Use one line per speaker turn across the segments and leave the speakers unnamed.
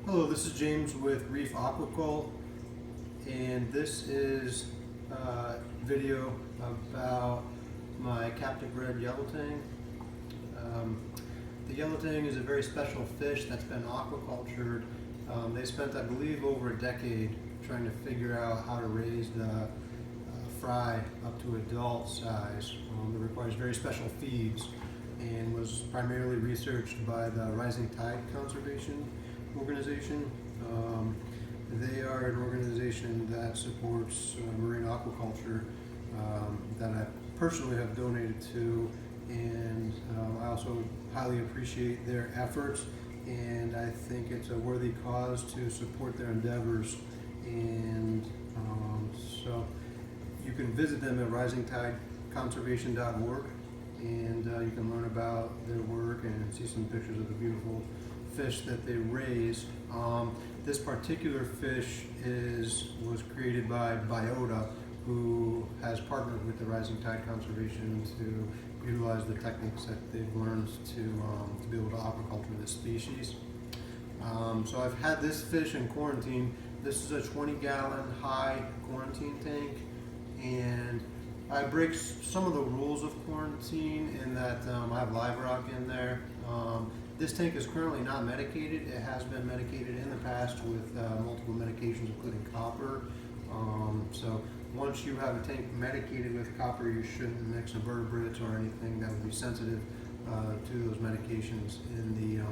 Hello, this is James with Reef Aquacultured, and this is a video about my captive bred yellow tang. The yellow tang is a very special fish that's been aquacultured. They spent, I believe, over a decade trying to figure out how to raise the fry up to adult size. It requires very special feeds and was primarily researched by the Rising Tide Conservation Organization. They are an organization that supports marine aquaculture that I personally have donated to, and I also highly appreciate their efforts, and I think it's a worthy cause to support their endeavors. And so you can visit them at risingtideconservation.org, and you can learn about their work and see some pictures of the beautiful fish that they raise. This particular fish was created by Biota, who has partnered with the Rising Tide Conservation to utilize the techniques that they've learned to be able to aquaculture this species. So I've had this fish in quarantine. This is a 20-gallon high quarantine tank, and I break some of the rules of quarantine in that I have live rock in there. This tank is currently not medicated. It has been medicated in the past with multiple medications, including copper. So once you have a tank medicated with copper, you shouldn't mix invertebrates or anything that would be sensitive to those medications in the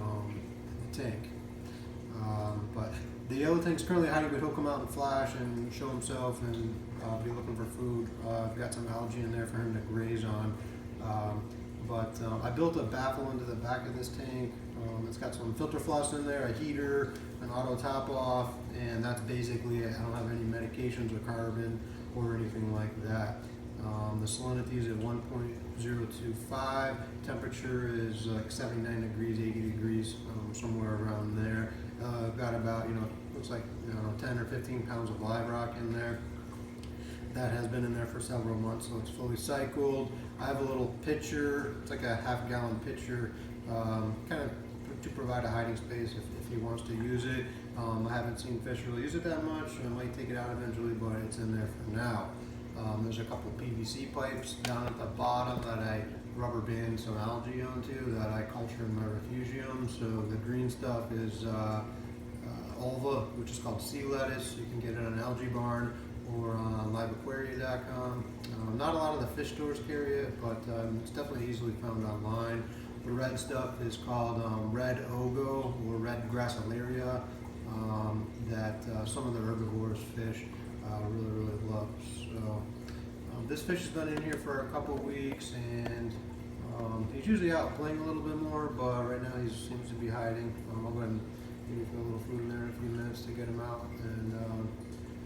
tank. But the yellow tank's currently hiding, but he'll come out and flash and show himself and be looking for food. I've got some algae in there for him to graze on. But I built a baffle into the back of this tank. It's got some filter floss in there, a heater, an auto top off, and that's basically it. I don't have any medications or carbon or anything like that. The salinity is at 1.025. Temperature is like 79 degrees, 80 degrees, somewhere around there. I've got about, looks like 10 or 15 pounds of live rock in there. That has been in there for several months, so it's fully cycled. I have a little pitcher. It's like a half-gallon pitcher, kind of to provide a hiding space if he wants to use it. I haven't seen fish really use it that much. I might take it out eventually, but it's in there for now. There's a couple PVC pipes down at the bottom that I rubber band some algae onto that I culture in my refugium. So the green stuff is ulva, which is called sea lettuce. You can get it on Algae Barn or on liveaquaria.com. Not a lot of the fish stores carry it, but it's definitely easily found online. The red stuff is called red ogo or red gracilaria that some of the herbivorous fish really love. So this fish has been in here for a couple of weeks, and he's usually out playing a little bit more, but right now he seems to be hiding. I'll go ahead and maybe put a little food in there in a few minutes to get him out, and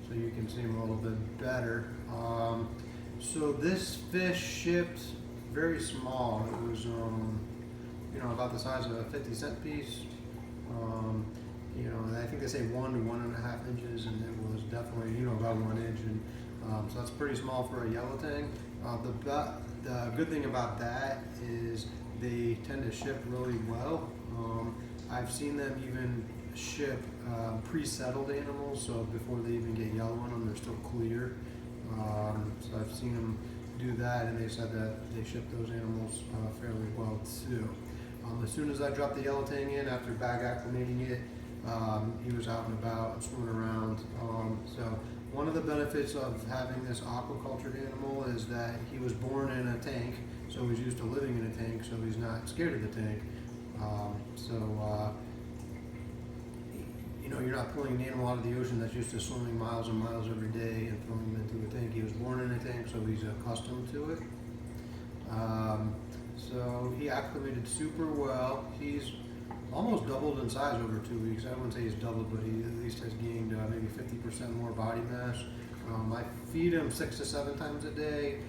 so you can see him a little bit better. So this fish shipped very small. It was about the size of a 50-cent piece. I think they say 1 to 1.5 inches, and it was definitely about 1 inch, and so that's pretty small for a yellow tang. The good thing about that is they tend to ship really well. I've seen them even ship pre-settled animals, so before they even get yellow on them, they're still clear. So I've seen them do that, and they said that they ship those animals fairly well too. As soon as I dropped the yellow tang in, after bag acclimating it, he was out and about and swimming around. So one of the benefits of having this aquacultured animal is that he was born in a tank, so he's used to living in a tank, so he's not scared of the tank. You're not pulling an animal out of the ocean that's used to swimming miles and miles every day and throwing him into a tank. He was born in a tank, so he's accustomed to it. So he acclimated super well. He's almost doubled in size over 2 weeks. I wouldn't say he's doubled, but he at least has gained maybe 50% more body mass. I feed him 6 to 7 times a day.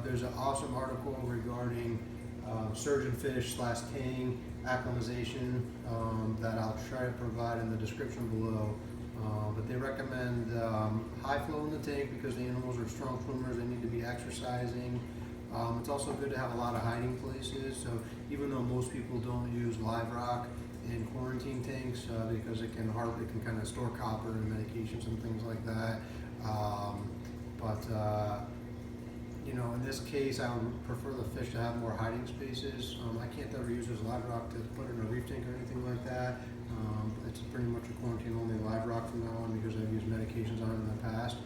There's an awesome article regarding surgeonfish / tang acclimatization that I'll try to provide in the description below. But they recommend high flow in the tank because the animals are strong swimmers. They need to be exercising. It's also good to have a lot of hiding places. So even though most people don't use live rock in quarantine, quarantine tanks because it can kind of store copper and medications and things like that. You know, in this case, I would prefer the fish to have more hiding spaces. I can't ever use this live rock to put in a reef tank or anything like that. It's pretty much a quarantine-only live rock from now on because I've used medications on it in the past.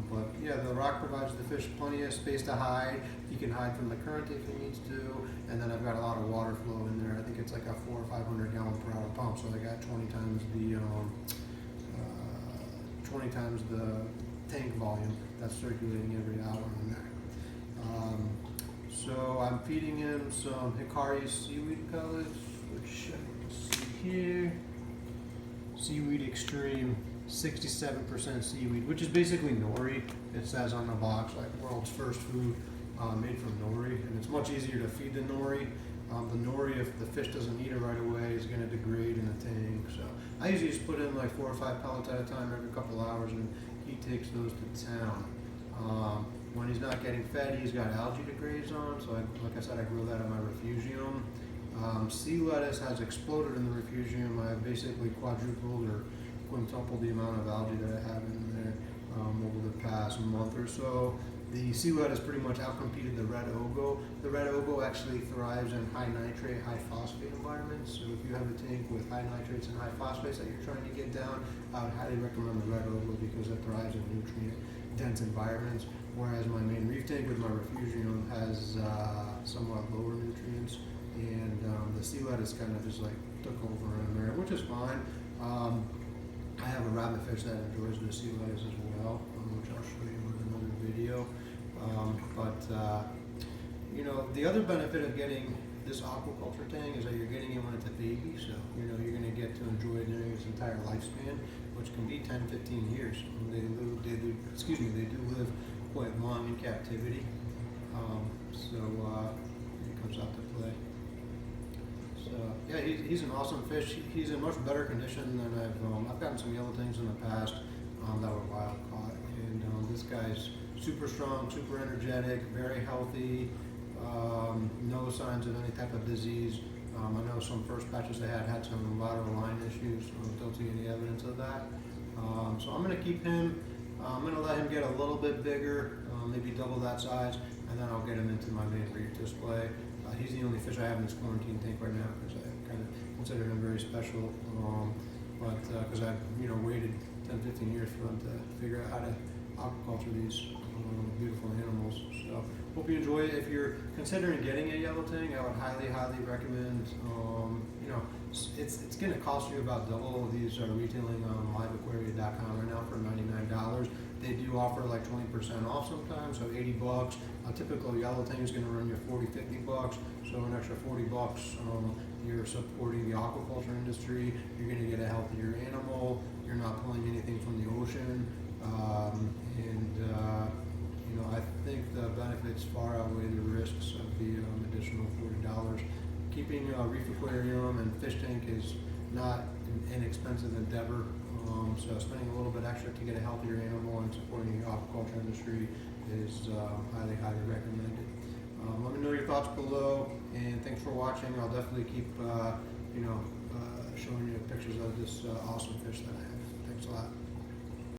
But yeah, the rock provides the fish plenty of space to hide. He can hide from the current if he needs to, and then I've got a lot of water flow in there. I think it's like a 400 or 500 gallon per hour pump, so I got 20 times the tank volume that's circulating every hour in there. So I'm feeding him some Hikari seaweed pellets, which you can see here. Seaweed Extreme, 67% seaweed, which is basically nori. It says on the box, like world's first food made from nori, and it's much easier to feed the nori. The nori, if the fish doesn't eat it right away, is going to degrade in the tank. So I usually just put in like 4 or 5 pellets at a time every couple hours, and he takes those to town. When he's not getting fed, he's got algae to graze on, so like I said, I grow that in my refugium. Sea lettuce has exploded in the refugium. I've basically quadrupled or quintupled the amount of algae that I have in there over the past month or so. The sea lettuce pretty much outcompeted the red ogo. The red ogo actually thrives in high nitrate, high phosphate environments. So if you have a tank with high nitrates and high phosphates that you're trying to get down, I would highly recommend the red ogo because it thrives in nutrient-dense environments. Whereas my main reef tank with my refugium has somewhat lower nutrients, and the sea lettuce kind of just like took over in there, which is fine. I have a rabbit fish that enjoys the sea lettuce as well, which I'll show you in another video. You know, the other benefit of getting this aquaculture tank is that you're getting it when it's a baby, so you know you're going to get to enjoy it during its entire lifespan, which can be 10, 15 years. They do live quite long in captivity, it comes out to play. So yeah, he's an awesome fish. He's in much better condition than I've gotten some yellow tangs in the past that were wild caught, and this guy's super strong, super energetic, very healthy, no signs of any type of disease. I know some first batches they had some lateral line issues. Don't see any evidence of that. So I'm going to keep him. I'm going to let him get a little bit bigger, maybe double that size, and then I'll get him into my main reef display. He's the only fish I have in this quarantine tank right now because I kind of consider him very special. Because I've waited 10, 15 years for them to figure out how to aquaculture these beautiful animals. So hope you enjoy it. If you're considering getting a yellow tang, I would highly, highly recommend. It's going to cost you about double. These are retailing on liveaquaria.com right now for $99. They do offer like 20% off sometimes, so $80. A typical yellow tang is going to run you $40, $50. So an extra $40. You're supporting the aquaculture industry. You're going to get a healthier animal. You're not pulling anything from the ocean, I think the benefits far outweigh the risks of the additional $40. Keeping a reef aquarium and fish tank is not an inexpensive endeavor, so spending a little bit extra to get a healthier animal and supporting the aquaculture industry is highly, highly recommended. Let me know your thoughts below, and thanks for watching. I'll definitely keep showing you pictures of this awesome fish that I have. Thanks a lot.